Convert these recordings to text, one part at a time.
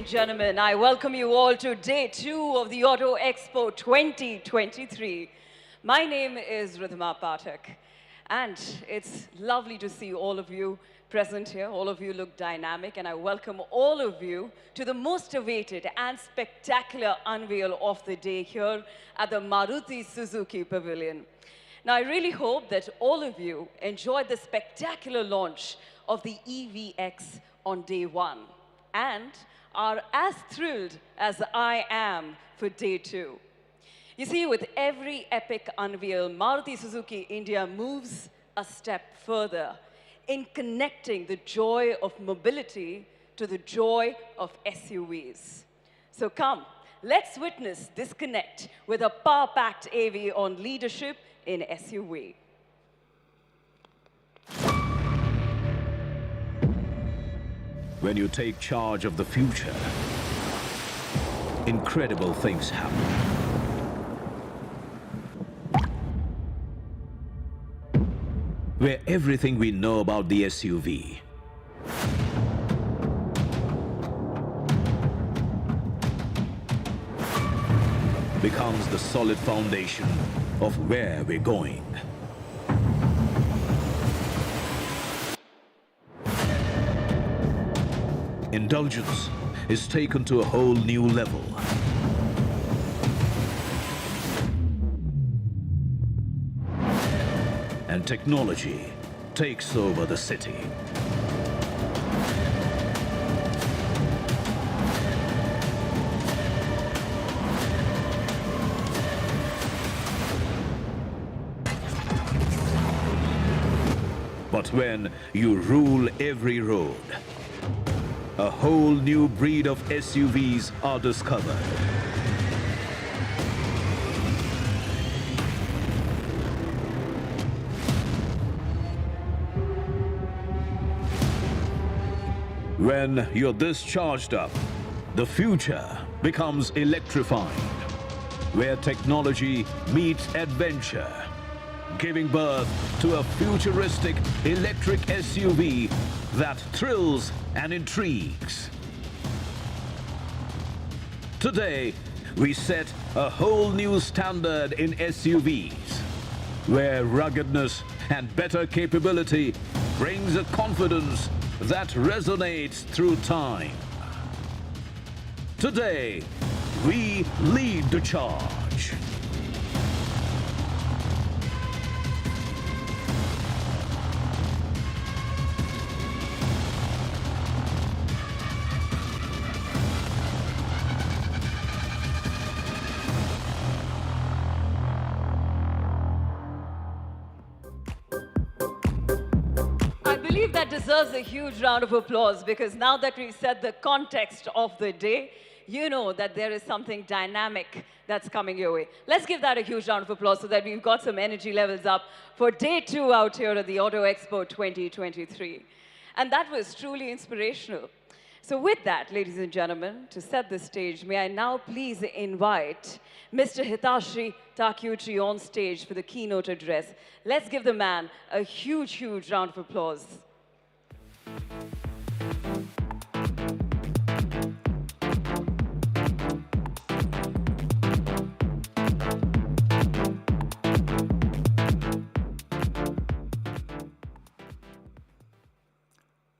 and gentlemen, I welcome you all to day 2 of the Auto Expo 2023. My name is Ridhima Pathak, and it's lovely to see all of you present here. All of you look dynamic, and I welcome all of you to the most awaited and spectacular unveil of the day here at the Maruti Suzuki Pavilion. Now, I really hope that all of you enjoyed the spectacular launch of the EVX on day 1 and are as thrilled as I am for day 2. You see, with every epic unveil, Maruti Suzuki India moves a step further in connecting the joy of mobility to the joy of SUVs. So come, let's witness this connect with a power-packed AV on leadership in SUV. When you take charge of the future, incredible things happen. Where everything we know about the SUV becomes the solid foundation of where we're going. Indulgence is taken to a whole new level. And technology takes over the city. But when you rule every road, a whole new breed of SUVs are discovered. When you're this charged up, the future becomes electrifying, where technology meets adventure, giving birth to a futuristic electric SUV that thrills and intrigues. Today, we set a whole new standard in SUVs, where ruggedness and better capability brings a confidence that resonates through time. Today, we lead the charge. I believe that deserves a huge round of applause because now that we've set the context of the day, you know that there is something dynamic that's coming your way. Let's give that a huge round of applause so that we've got some energy levels up for day 2 out here at the Auto Expo 2023. And that was truly inspirational. So with that, ladies and gentlemen, to set the stage, may I now please invite Mr. Hitashi Takeuchi on stage for the keynote address. Let's give the man a huge, huge round of applause.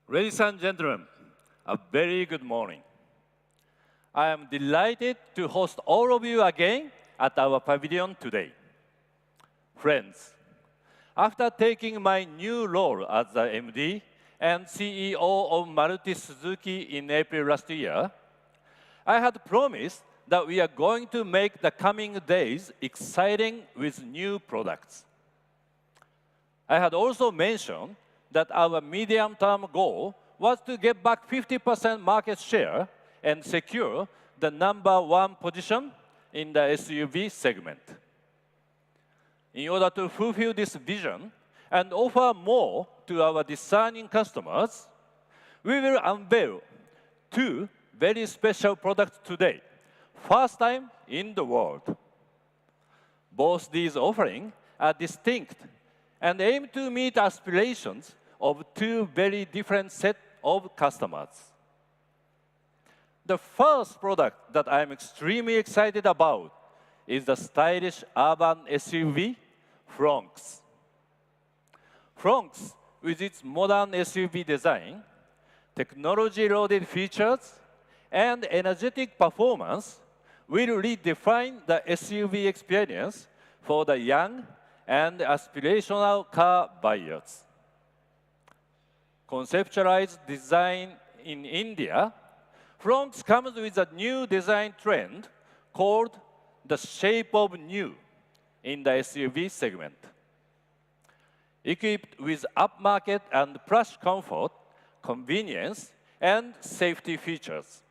Ladies and gentlemen, a very good morning. I am delighted to host all of you again at our pavilion today. Friends, after taking my new role as the MD and CEO of Maruti Suzuki in April last year, I had promised that we are going to make the coming days exciting with new products. I had also mentioned that our medium-term goal was to get back 50% market share and secure the #1 position in the SUV segment. In order to fulfill this vision and offer more to our discerning customers, we will unveil 2 very special products today, first time in the world. Both these offerings are distinct and aim to meet aspirations of 2 very different sets of customers. The first product that I'm extremely excited about is the stylish urban SUV, Fronx. Fronx, with its modern SUV design, technology-loaded features, and energetic performance, will redefine the SUV experience for the young and aspirational car buyers. Conceptualized design in India, Fronx comes with a new design trend called the shape of new in the SUV segment. Equipped with upmarket and plush comfort, convenience, and safety features,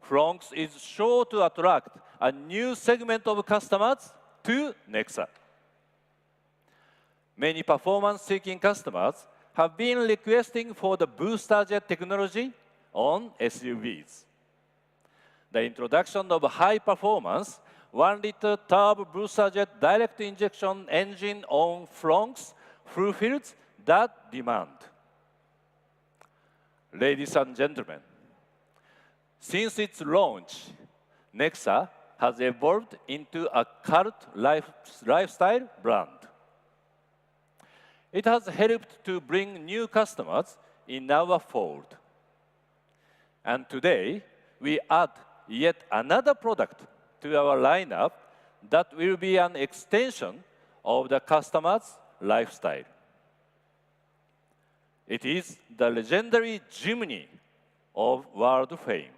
Fronx is sure to attract a new segment of customers to Nexa. Many performance-seeking customers have been requesting for the booster jet technology on SUVs. The introduction of high-performance 1-liter turbo booster jet direct injection engine on Fronx fulfills that demand. Ladies and gentlemen, since its launch, Nexa has evolved into a cult lifestyle brand. It has helped to bring new customers in our fold. And today, we add yet another product to our lineup that will be an extension of the customer's lifestyle. It is the legendary Jimny of world fame.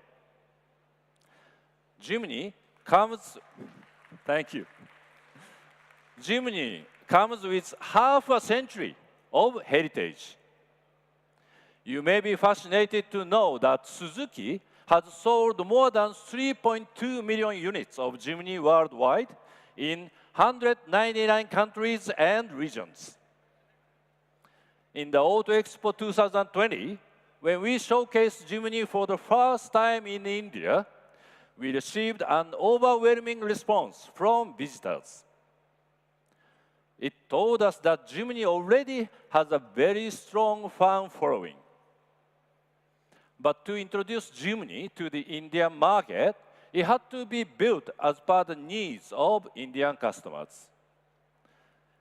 Jimny comes with half a century of heritage. You may be fascinated to know that Suzuki has sold more than 3.2 million units of Jimny worldwide in 199 countries and regions. In the Auto Expo 2020, when we showcased Jimny for the first time in India, we received an overwhelming response from visitors. It told us that Jimny already has a very strong fan following. But to introduce Jimny to the Indian market, it had to be built as per the needs of Indian customers.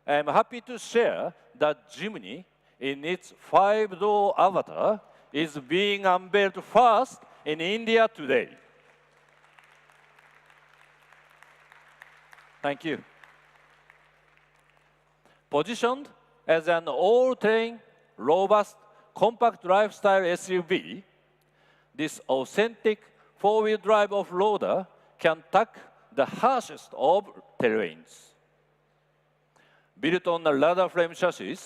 I am happy to share that Jimny, in its 5-door avatar, is being unveiled first in India today. Thank you. Positioned as an all-terrain, robust, compact lifestyle SUV, this authentic four-wheel drive off-roader can tackle the harshest of terrains. Built on a ladder frame chassis,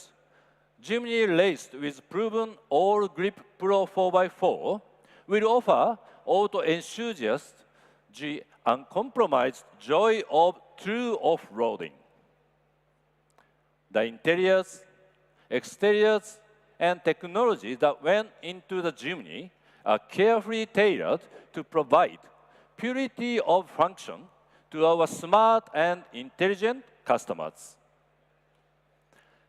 Jimny laced with proven all-grip Pro 4x4 will offer auto enthusiasts the uncompromised joy of true off-roading. The interiors, exteriors, and technology that went into the Jimny are carefully tailored to provide purity of function to our smart and intelligent customers.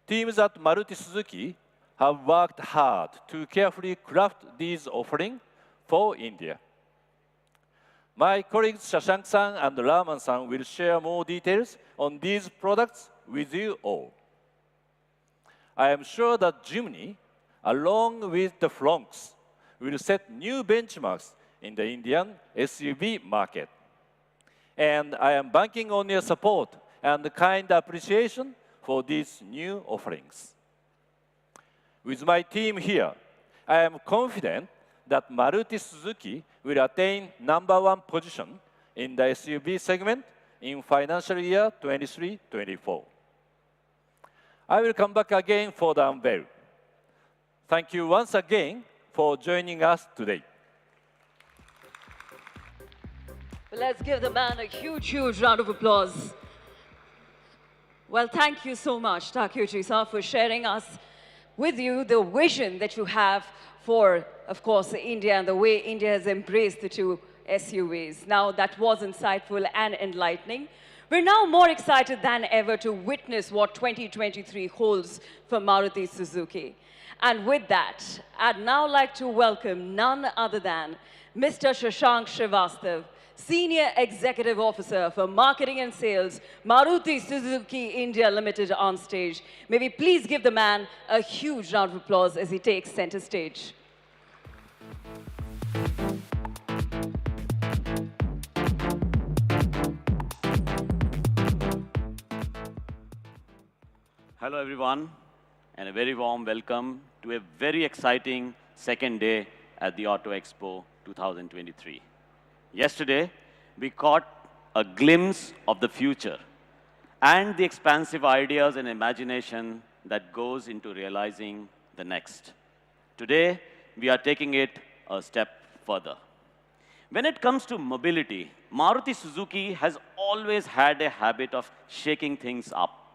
Teams at Maruti Suzuki have worked hard to carefully craft these offerings for India. My colleagues Shashank-san and Raman-san will share more details on these products with you all. I am sure that Jimny, along with the Fronx, will set new benchmarks in the Indian SUV market. And I am banking on your support and kind appreciation for these new offerings. With my team here, I am confident that Maruti Suzuki will attain #1 position in the SUV segment in financial year 23-24. I will come back again for the unveil. Thank you once again for joining us today. Let's give the man a huge, huge round of applause. Well, thank you so much, Takeuchi-san, for sharing us with you the vision that you have for, of course, India and the way India has embraced the two SUVs. Now, that was insightful and enlightening. We're now more excited than ever to witness what 2023 holds for Maruti Suzuki. And with that, I'd now like to welcome none other than Mr. Shashank Srivastav, Senior Executive Officer for Marketing and Sales, Maruti Suzuki India Limited on stage. May we please give the man a huge round of applause as he takes center stage. Hello, everyone, and a very warm welcome to a very exciting second day at the Auto Expo 2023. Yesterday, we caught a glimpse of the future and the expansive ideas and imagination that goes into realizing the next. Today, we are taking it a step further. When it comes to mobility, Maruti Suzuki has always had a habit of shaking things up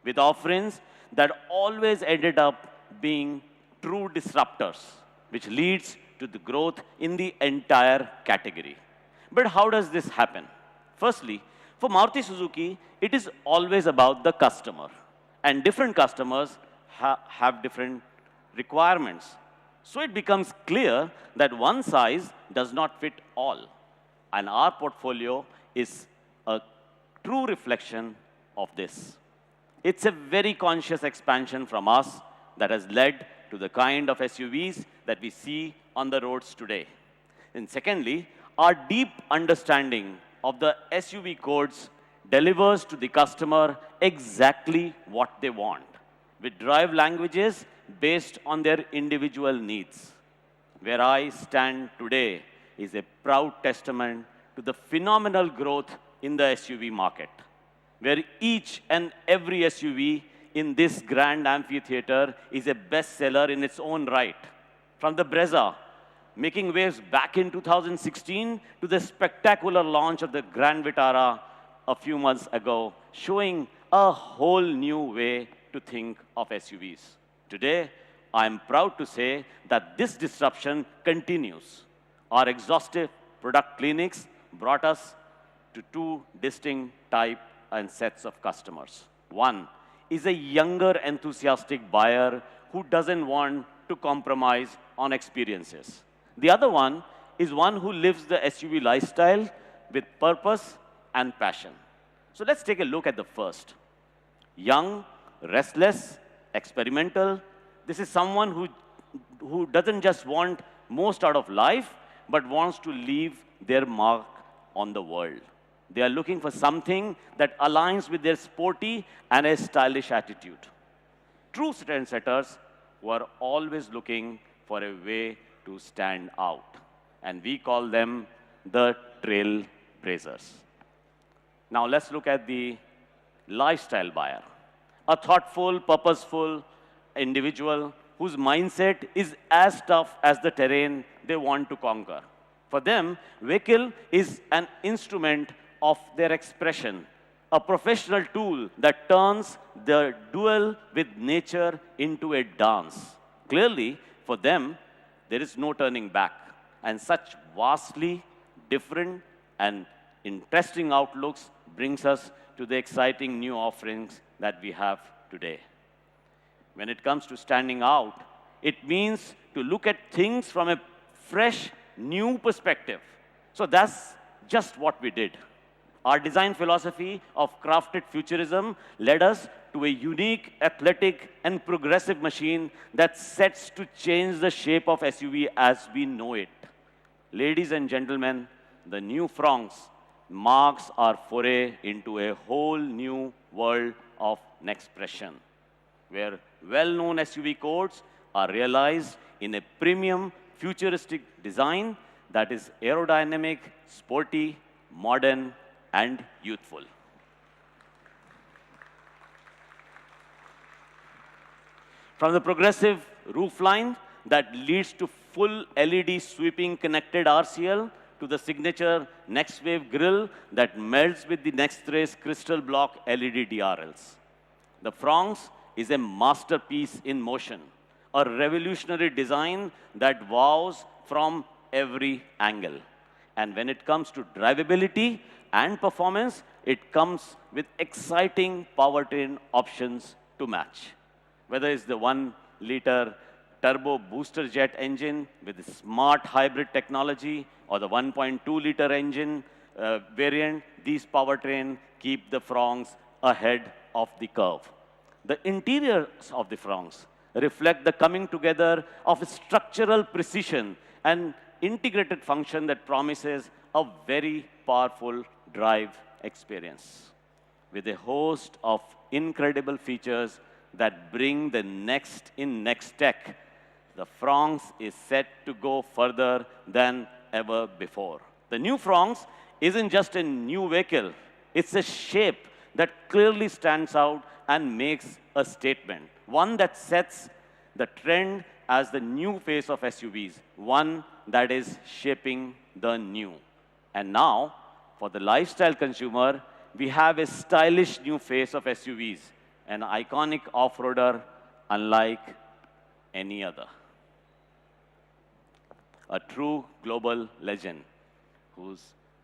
with offerings that always ended up being true disruptors, which leads to the growth in the entire category. But how does this happen? Firstly, for Maruti Suzuki, it is always about the customer. And different customers have different requirements. So it becomes clear that one size does not fit all. And our portfolio is a true reflection of this. It's a very conscious expansion from us that has led to the kind of SUVs that we see on the roads today. And secondly, our deep understanding of the SUV codes delivers to the customer exactly what they want, with drive languages based on their individual needs. Where I stand today is a proud testament to the phenomenal growth in the SUV market, where each and every SUV in this grand amphitheater is a bestseller in its own right. From the Brezza, making waves back in 2016, to the spectacular launch of the Grand Vitara a few months ago, showing a whole new way to think of SUVs. Today, I'm proud to say that this disruption continues. Our exhaustive product clinics brought us to two distinct types and sets of customers. One is a younger, enthusiastic buyer who doesn't want to compromise on experiences. The other one is one who lives the SUV lifestyle with purpose and passion. So let's take a look at the first. Young, restless, experimental. This is someone who doesn't just want most out of life, but wants to leave their mark on the world. They are looking for something that aligns with their sporty and a stylish attitude. True trendsetters were always looking for a way to stand out, and we call them the trailblazers. Now let's look at the lifestyle buyer, a thoughtful, purposeful individual whose mindset is as tough as the terrain they want to conquer. For them, vehicle is an instrument of their expression, a professional tool that turns the duel with nature into a dance. Clearly, for them, there is no turning back. And such vastly different and interesting outlooks brings us to the exciting new offerings that we have today. When it comes to standing out, it means to look at things from a fresh, new perspective. So that's just what we did. Our design philosophy of crafted futurism led us to a unique, athletic, and progressive machine that sets to change the shape of SUV as we know it. Ladies and gentlemen, the new Fronx marks our foray into a whole new world of Nexpression, where well-known SUV codes are realized in a premium, futuristic design that is aerodynamic, sporty, modern, and youthful. From the progressive roofline that leads to full LED sweeping connected RCL to the signature Next Wave grille that melts with the Next Race crystal block LED DRLs. The Fronx is a masterpiece in motion, a revolutionary design that wows from every angle. And when it comes to drivability and performance, it comes with exciting powertrain options to match. Whether it's the 1-liter turbo booster jet engine with the smart hybrid technology or the 1.2-liter engine variant, these powertrain keep the Fronx ahead of the curve. The interiors of the Fronx reflect the coming together of structural precision and integrated function that promises a very powerful drive experience. With a host of incredible features that bring the next in next tech, the Fronx is set to go further than ever before. The new Fronx isn't just a new vehicle, it's a shape that clearly stands out and makes a statement, one that sets the trend as the new face of SUVs, one that is shaping the new. And now, for the lifestyle consumer, we have a stylish new face of SUVs, an iconic off-roader unlike any other. A true global legend whose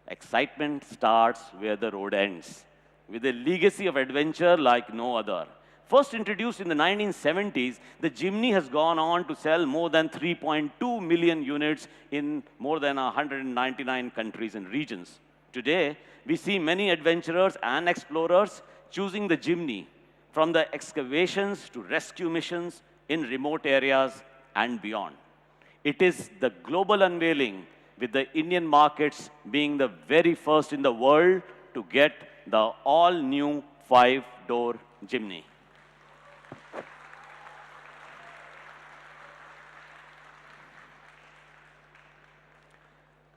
excitement starts where the road ends, with a legacy of adventure like no other. First introduced in the 1970s, the Jimny has gone on to sell more than 3.2 million units in more than 199 countries and regions. Today, we see many adventurers and explorers choosing the Jimny, from the excavations to rescue missions in remote areas and beyond. It is the global unveiling, with the Indian markets being the very first in the world to get the all-new 5-door Jimny.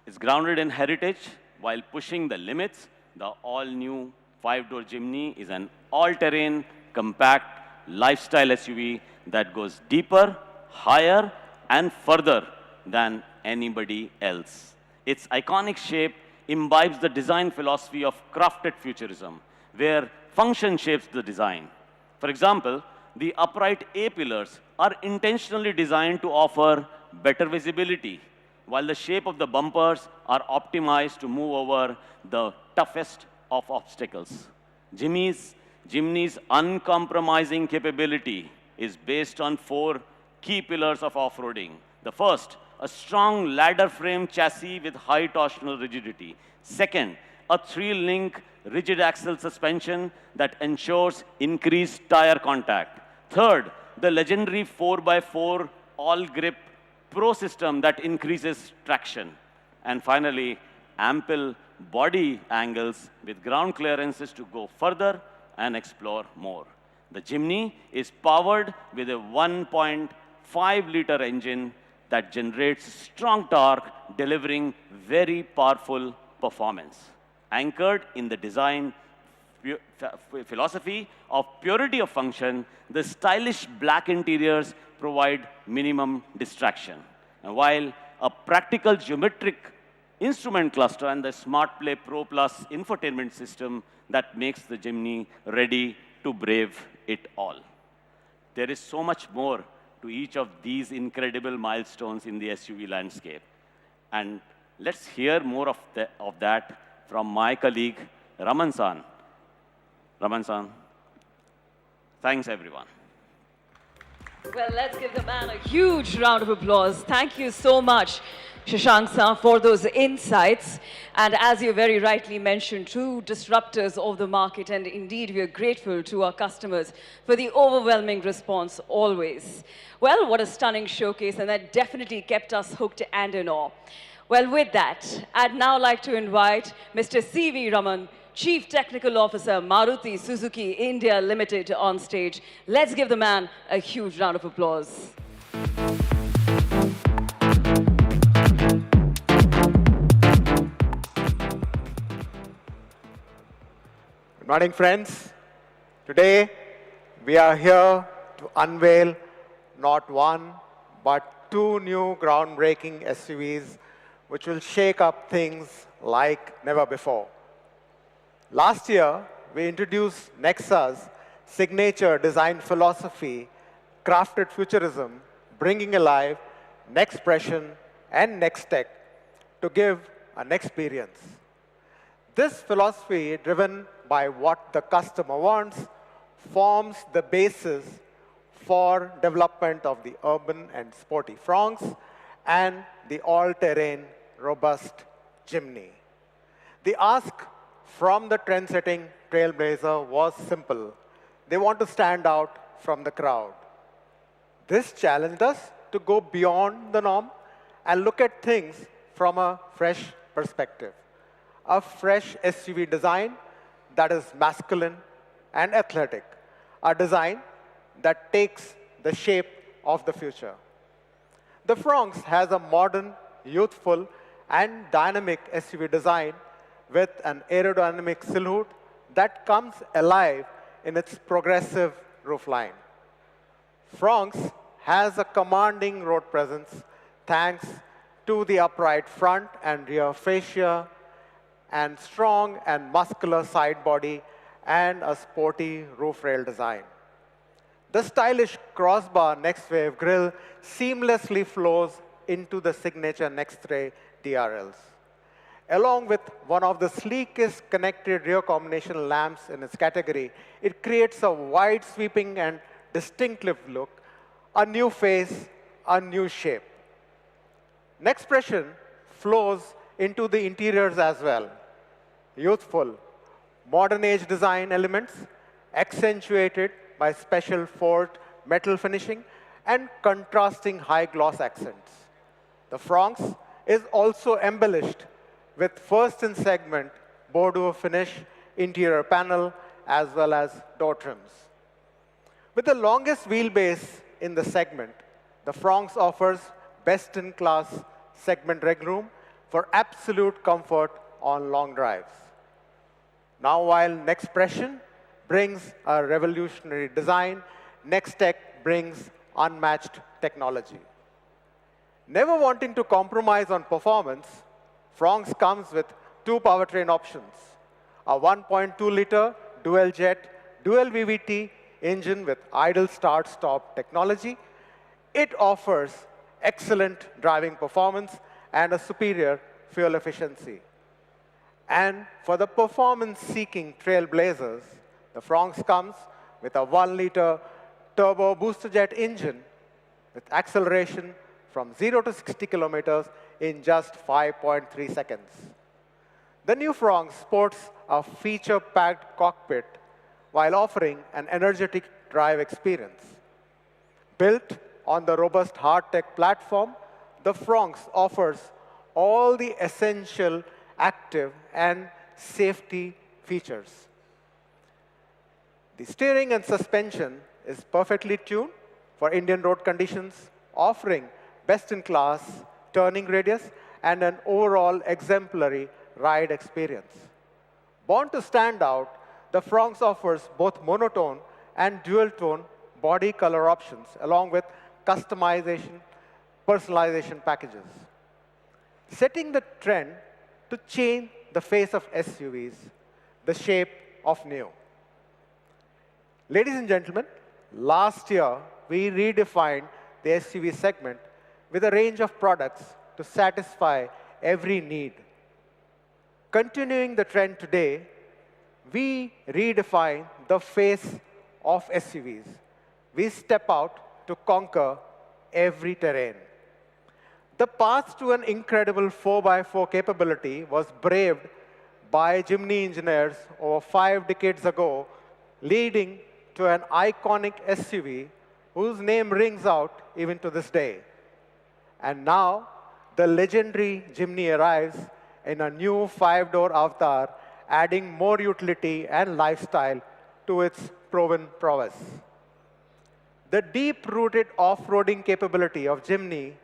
It's grounded in heritage while pushing the limits. The all-new 5-door Jimny is an all-terrain, compact lifestyle SUV that goes deeper, higher, and further than anybody else. Its iconic shape imbibes the design philosophy of crafted futurism, where function shapes the design. For example, the upright A-pillars are intentionally designed to offer better visibility, while the shape of the bumpers are optimized to move over the toughest of obstacles. Jimny's uncompromising capability is based on 4 key pillars of off-roading. The first, a strong ladder frame chassis with high torsional rigidity. Second, a 3-link rigid axle suspension that ensures increased tire contact. Third, the legendary 4x4 all-grip Pro system that increases traction. And finally, ample body angles with ground clearances to go further and explore more. The Jimny is powered with a 1.5-liter engine that generates strong torque, delivering very powerful performance. Anchored in the design philosophy of purity of function, the stylish black interiors provide minimum distraction. And while a practical geometric instrument cluster and the SmartPlay Pro Plus infotainment system that makes the Jimny ready to brave it all. There is so much more to each of these incredible milestones in the SUV landscape. And let's hear more of that from my colleague, Raman-san. Raman-san, thanks everyone. Well, let's give the man a huge round of applause. Thank you so much, Shashank-san, for those insights. And as you very rightly mentioned, true disruptors of the market. And indeed, we are grateful to our customers for the overwhelming response always. Well, what a stunning showcase, and that definitely kept us hooked and in awe. Well, with that, I'd now like to invite Mr. C.V. Raman, Chief Technical Officer, Maruti Suzuki India Limited, on stage. Let's give the man a huge round of applause. Good morning, friends. Today, we are here to unveil not one, but 2 new groundbreaking SUVs which will shake up things like never before. Last year, we introduced Nexa's signature design philosophy, crafted futurism, bringing alive Nexpression and Nextech to give an experience. This philosophy, driven by what the customer wants, forms the basis for development of the urban and sporty Fronx and the all-terrain robust Jimny. The ask from the trend-setting trailblazer was simple. They want to stand out from the crowd. This challenged us to go beyond the norm and look at things from a fresh perspective. A fresh SUV design that is masculine and athletic. A design that takes the shape of the future. The Fronx has a modern, youthful, and dynamic SUV design with an aerodynamic silhouette that comes alive in its progressive roofline. Fronx has a commanding road presence thanks to the upright front and rear fascia and strong and muscular side body and a sporty roof rail design. The stylish crossbar next-wave grille seamlessly flows into the signature next-ray DRLs. Along with one of the sleekest connected rear combination lamps in its category, it creates a wide sweeping and distinctive look, a new face, a new shape. Nexpression flows into the interiors as well. Youthful, modern age design elements accentuated by special forged metal finishing and contrasting high gloss accents. The Fronx is also embellished with first in segment Bordeaux finish interior panel as well as door trims. With the longest wheelbase in the segment, the Fronx offers best-in-class segment legroom for absolute comfort on long drives. Now, while Nexpression brings a revolutionary design, Nextech brings unmatched technology. Never wanting to compromise on performance, Fronx comes with two powertrain options, a 1.2-liter dual-jet, dual VVT engine with idle start-stop technology. It offers excellent driving performance and a superior fuel efficiency. And for the performance-seeking trailblazers, the Fronx comes with a 1-liter turbo booster jet engine with acceleration from 0 to 60 kilometers in just 5.3 seconds. The new Fronx sports a feature-packed cockpit while offering an energetic drive experience. Built on the robust hardtech platform, the Fronx offers all the essential active and safety features. The steering and suspension is perfectly tuned for Indian road conditions, offering best-in-class turning radius and an overall exemplary ride experience. Born to stand out, the Fronx offers both monotone and dual-tone body color options, along with customization, personalization packages. Setting the trend to change the face of SUVs, the shape of new. Ladies and gentlemen, last year, we redefined the SUV segment with a range of products to satisfy every need. Continuing the trend today, we redefine the face of SUVs. We step out to conquer every terrain. The path to an incredible 4x4 capability was braved by Jimny engineers over 5 decades ago, leading to an iconic SUV whose name rings out even to this day. And now, the legendary Jimny arrives in a new 5-door avatar, adding more utility and lifestyle to its proven prowess. The deep-rooted off-roading capability of Jimny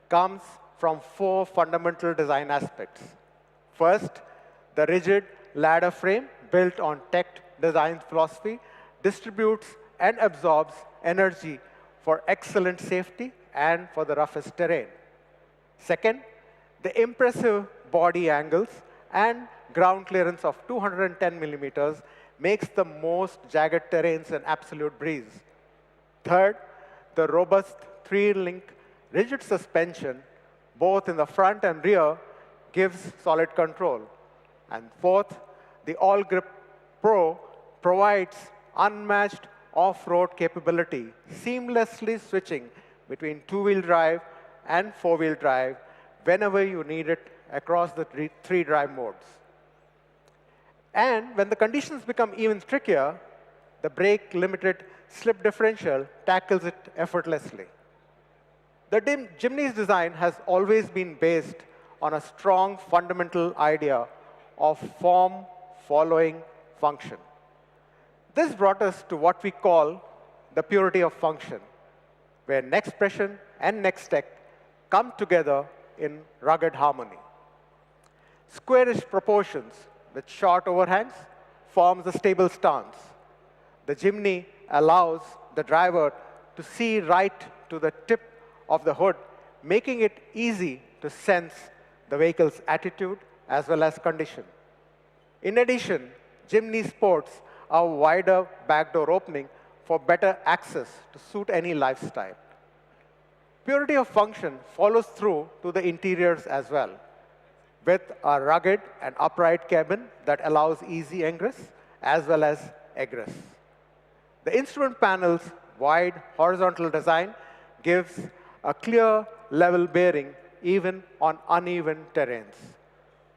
comes from 4 fundamental design aspects. First, the rigid ladder frame built on tech design philosophy distributes and absorbs energy for excellent safety and for the roughest terrain. Second, the impressive body angles and ground clearance of 210 millimeters makes the most jagged terrains an absolute breeze. Third, the robust 3-link rigid suspension, both in the front and rear, gives solid control. And fourth, the All Grip Pro provides unmatched off-road capability, seamlessly switching between two-wheel drive and four-wheel drive whenever you need it across the three drive modes. And when the conditions become even trickier, the brake-limited slip differential tackles it effortlessly. The Jimny's design has always been based on a strong fundamental idea of form following function. This brought us to what we call the purity of function, where nextpression and nextech come together in rugged harmony. Squarish proportions with short overhangs forms a stable stance. The Jimny allows the driver to see right to the tip of the hood, making it easy to sense the vehicle's attitude as well as condition. In addition, Jimny sports a wider back door opening for better access to suit any lifestyle. Purity of function follows through to the interiors as well, with a rugged and upright cabin that allows easy ingress as well as egress. The instrument panel's wide horizontal design gives a clear level bearing even on uneven terrains.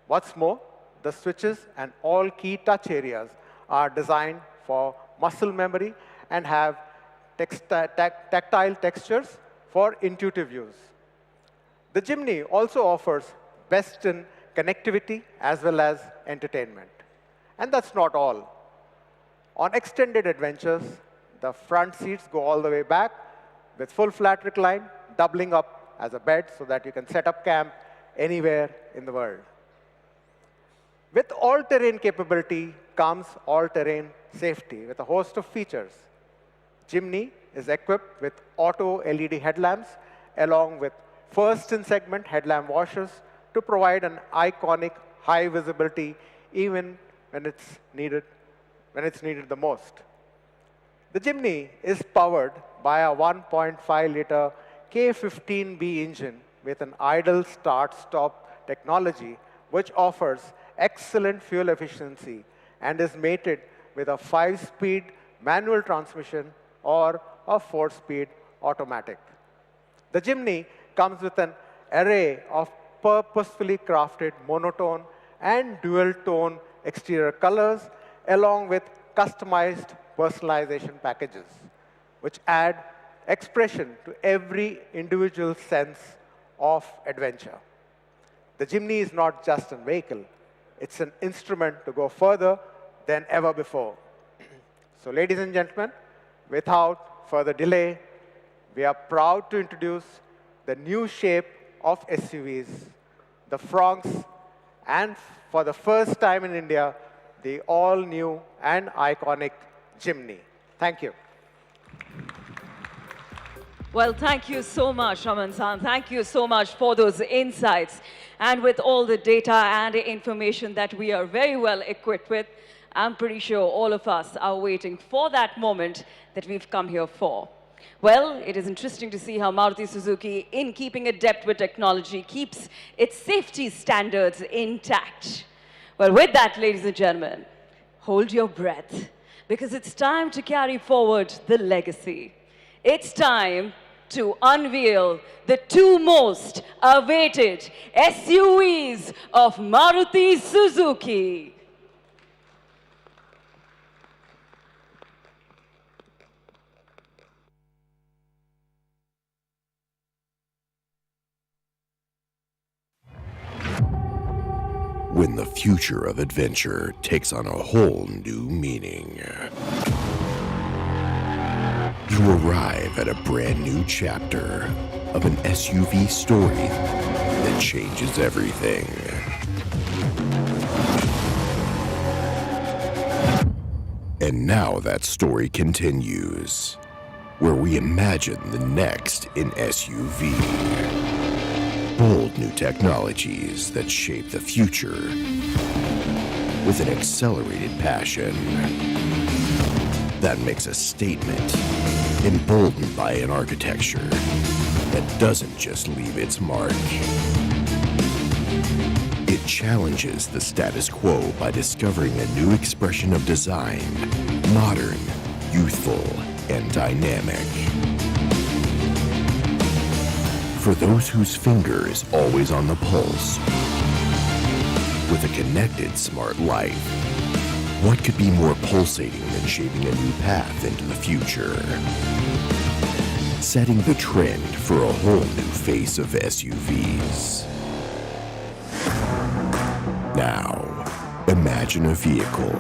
What's more, the switches and all key touch areas are designed for muscle memory and have tactile textures for intuitive use. The Jimny also offers best in connectivity as well as entertainment. And that's not all. On extended adventures, the front seats go all the way back with full flat recline, doubling up as a bed so that you can set up camp anywhere in the world. With all-terrain capability comes all-terrain safety with a host of features. Jimny is equipped with auto LED headlamps along with first-in-segment headlamp washers to provide an iconic high visibility even when it's needed the most. The Jimny is powered by a 1.5-liter K15B engine with an idle start-stop technology, which offers excellent fuel efficiency and is mated with a 5-speed manual transmission or a 4-speed automatic. The Jimny comes with an array of purposefully crafted monotone and dual-tone exterior colors, along with customized personalization packages, which add expression to every individual sense of adventure. The Jimny is not just a vehicle, it's an instrument to go further than ever before. So ladies and gentlemen, without further delay, we are proud to introduce the new shape of SUVs, the Fronx, and for the first time in India, the all-new and iconic Jimny. Thank you. Well, thank you so much, Raman-san. Thank you so much for those insights. And with all the data and information that we are very well equipped with, I'm pretty sure all of us are waiting for that moment that we've come here for. Well, it is interesting to see how Maruti Suzuki, in keeping adept with technology, keeps its safety standards intact. Well, with that, ladies and gentlemen, hold your breath, because it's time to carry forward the legacy. It's time to unveil the two most awaited SUVs of Maruti Suzuki. When the future of adventure takes on a whole new meaning. You arrive at a brand new chapter of an SUV story that changes everything. And now that story continues, where we imagine the next in SUV. Bold new technologies that shape the future with an accelerated passion that makes a statement, emboldened by an architecture that doesn't just leave its mark. It challenges the status quo by discovering a new expression of design, modern youthful and dynamic. For those whose finger is always on the pulse, with a connected smart life, what could be more pulsating than shaping a new path into the future? Setting the trend for a whole new face of SUVs. Now, imagine a vehicle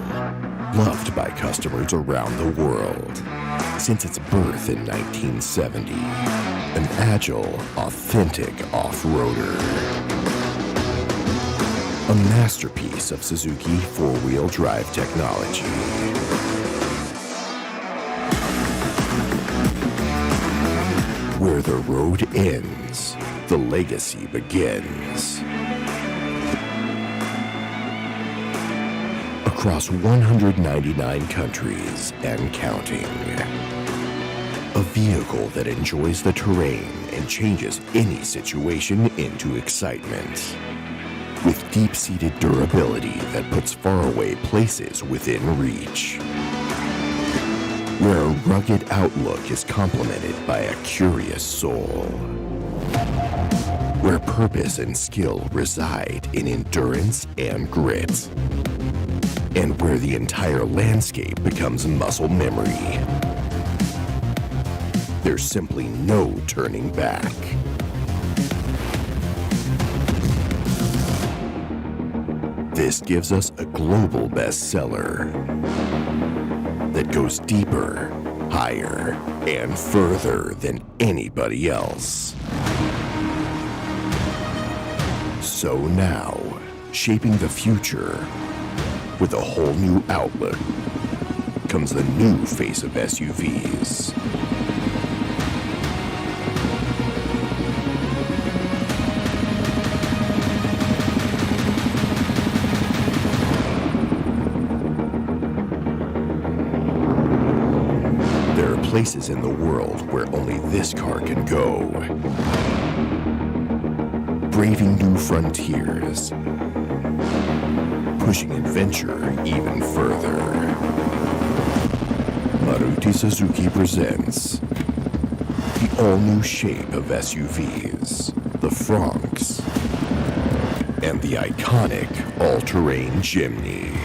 loved by customers around the world since its birth in 1970. An agile, authentic off-roader. A masterpiece of Suzuki four-wheel drive technology. Where the road ends, the legacy begins. Across 199 countries and counting. A vehicle that enjoys the terrain and changes any situation into excitement. With deep-seated durability that puts faraway places within reach. Where a rugged outlook is complemented by a curious soul. Where purpose and skill reside in endurance and grit. And where the entire landscape becomes muscle memory. There's simply no turning back. This gives us a global bestseller that goes deeper, higher, and further than anybody else. So now, shaping the future with a whole new outlook comes the new face of SUVs. There are places in the world where only this car can go. Braving new frontiers. Pushing adventure even further. Maruti Suzuki presents the all-new shape of SUVs, the Franx, and the iconic all-terrain Jimny.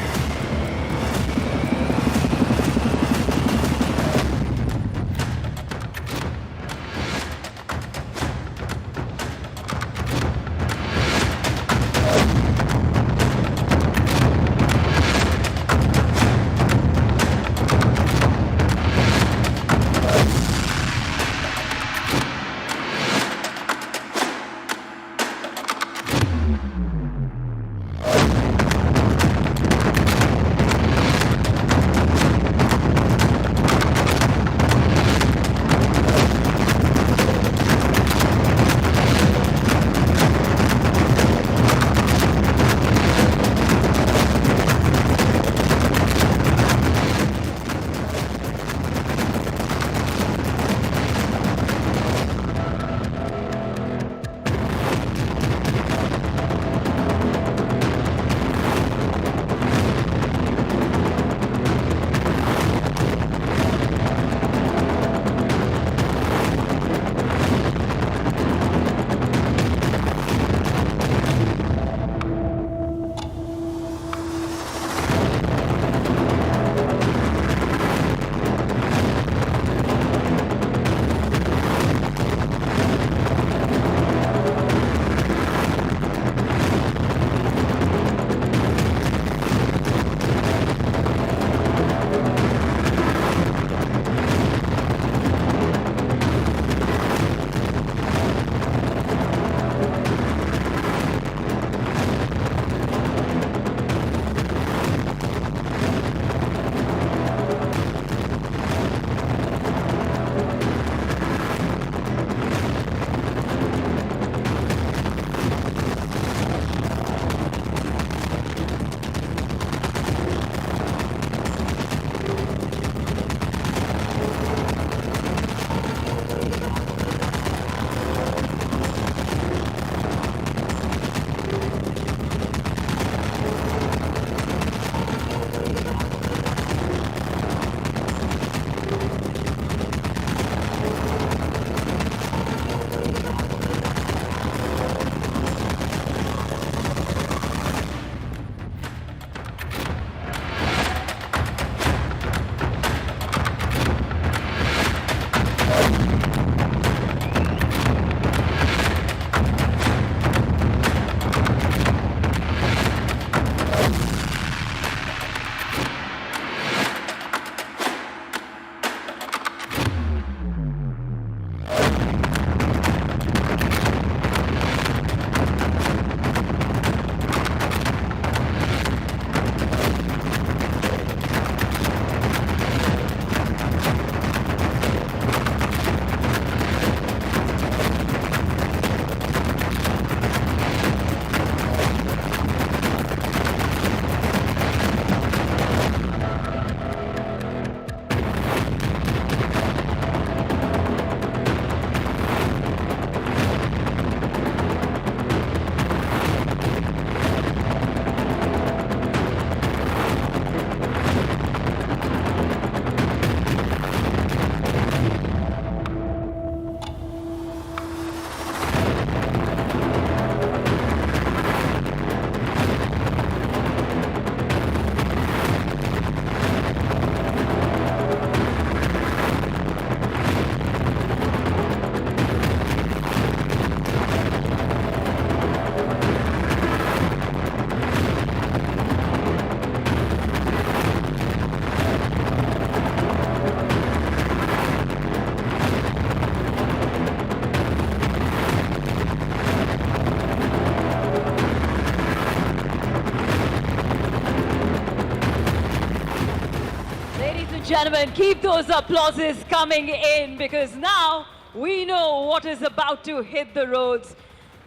Ladies and gentlemen, keep those applauses coming in because now we know what is about to hit the roads.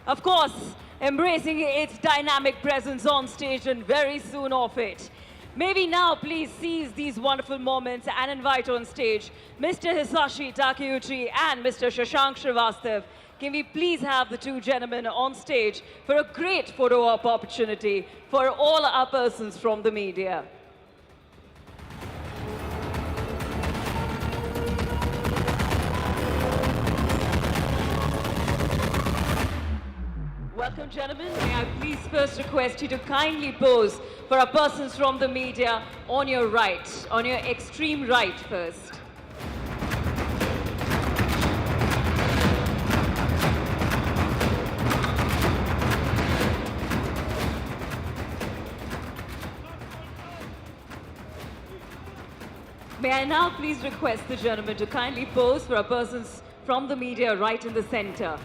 Of course, embracing its dynamic presence on stage and very soon off it. Maybe now please seize these wonderful moments and invite on stage Mr. Hisashi Takeuchi and Mr. Shashank Srivastav. Can we please have the two gentlemen on stage for a great photo op opportunity for all our persons from the media. Welcome, gentlemen. May I please first request you to kindly pose for our persons from the media on your right, on your extreme right first. May I now please request the gentlemen to kindly pose for our persons from the media right in the center.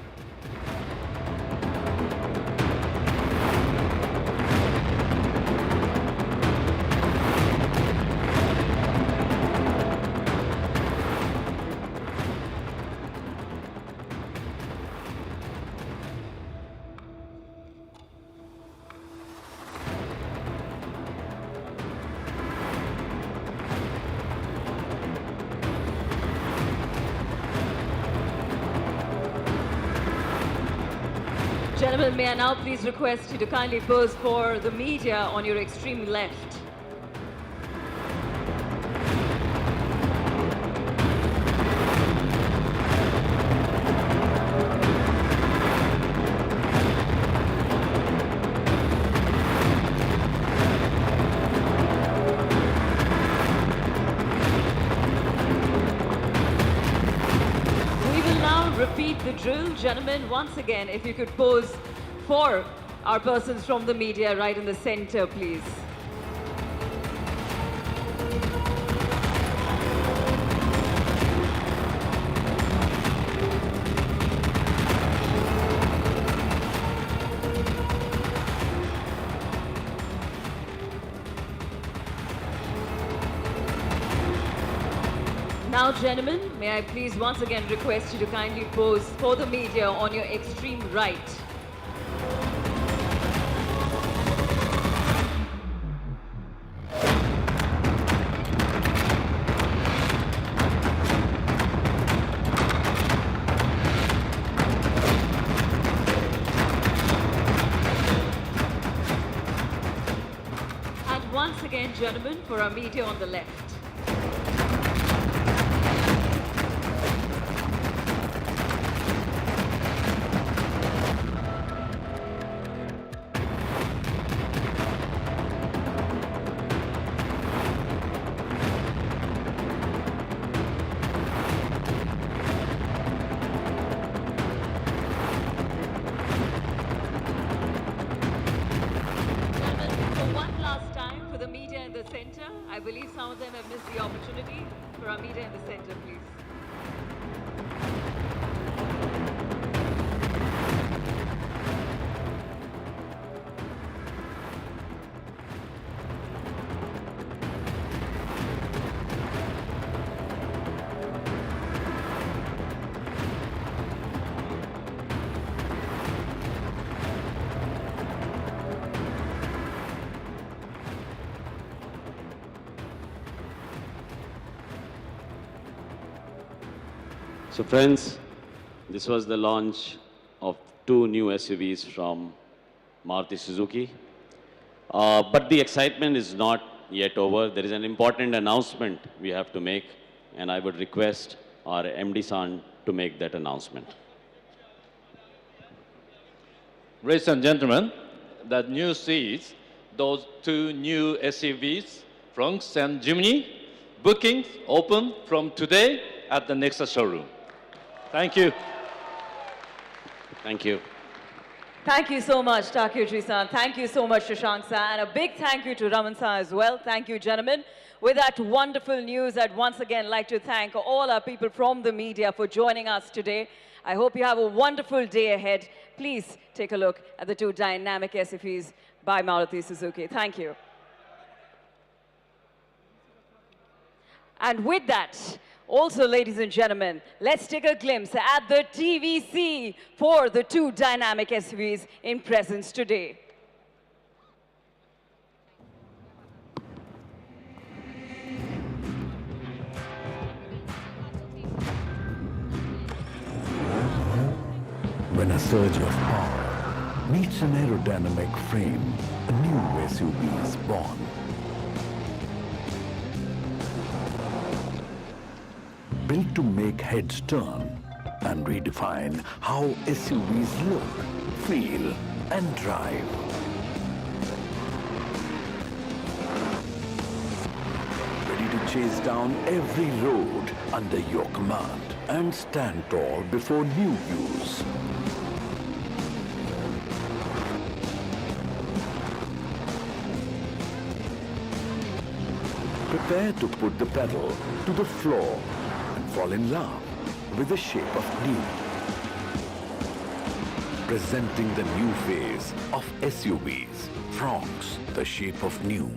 Gentlemen, may I now please request you to kindly pose for the media on your extreme left. Repeat the drill. Gentlemen, once again, if you could pose for our persons from the media right in the center, please. Now, gentlemen, may I please once again request you to kindly pose for the media on your extreme right. And once again, gentlemen, for our media on the left. Center. I believe some of them have missed the opportunity. For our media in the center, please. So friends, this was the launch of two new SUVs from Maruti Suzuki. But the excitement is not yet over. There is an important announcement we have to make, and I would request our MD-san to make that announcement. Ladies and gentlemen, the news is those two new SUVs, Bronx and Jimny, bookings open from today at the next showroom. Thank you. Thank you. Thank you so much, Takeuchi-san. Thank you so much, Shashank-san. And a big thank you to Raman-san as well. Thank you, gentlemen. With that wonderful news, I'd once again like to thank all our people from the media for joining us today. I hope you have a wonderful day ahead. Please take a look at the two dynamic SUVs by Maruti Suzuki. Thank you. And with that, also, ladies and gentlemen, let's take a glimpse at the TVC for the two dynamic SUVs in presence today. When a surge of power meets an aerodynamic frame, a new SUV is born. Built to make heads turn and redefine how SUVs look, feel, and drive. Ready to chase down every road under your command and stand tall before new views. Prepare to put the pedal to the floor and fall in love with the shape of new. Presenting the new phase of SUVs, Fronx, the shape of new.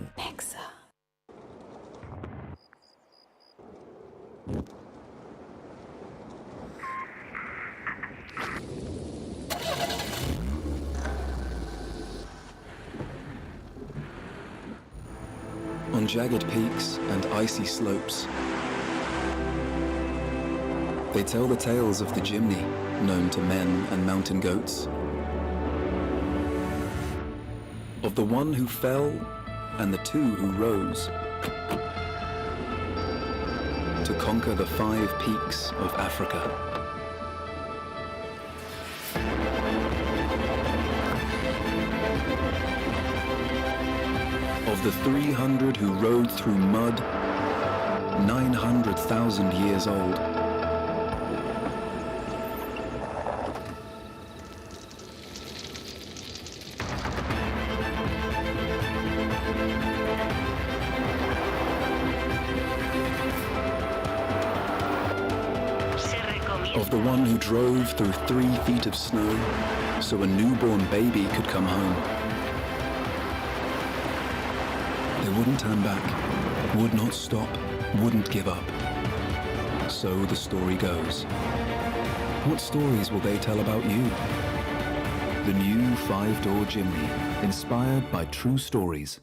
On jagged peaks and icy slopes, they tell the tales of the Jimny, known to men and mountain goats. Of the one who fell and the two who rose. To conquer the 5 peaks of Africa. Of the 300 who rode through mud, 900,000 years old. Of the one who drove through 3 feet of snow so a newborn baby could come home. They wouldn't turn back, would not stop, wouldn't give up. So the story goes. What stories will they tell about you? The new 5-door Jimny, inspired by true stories.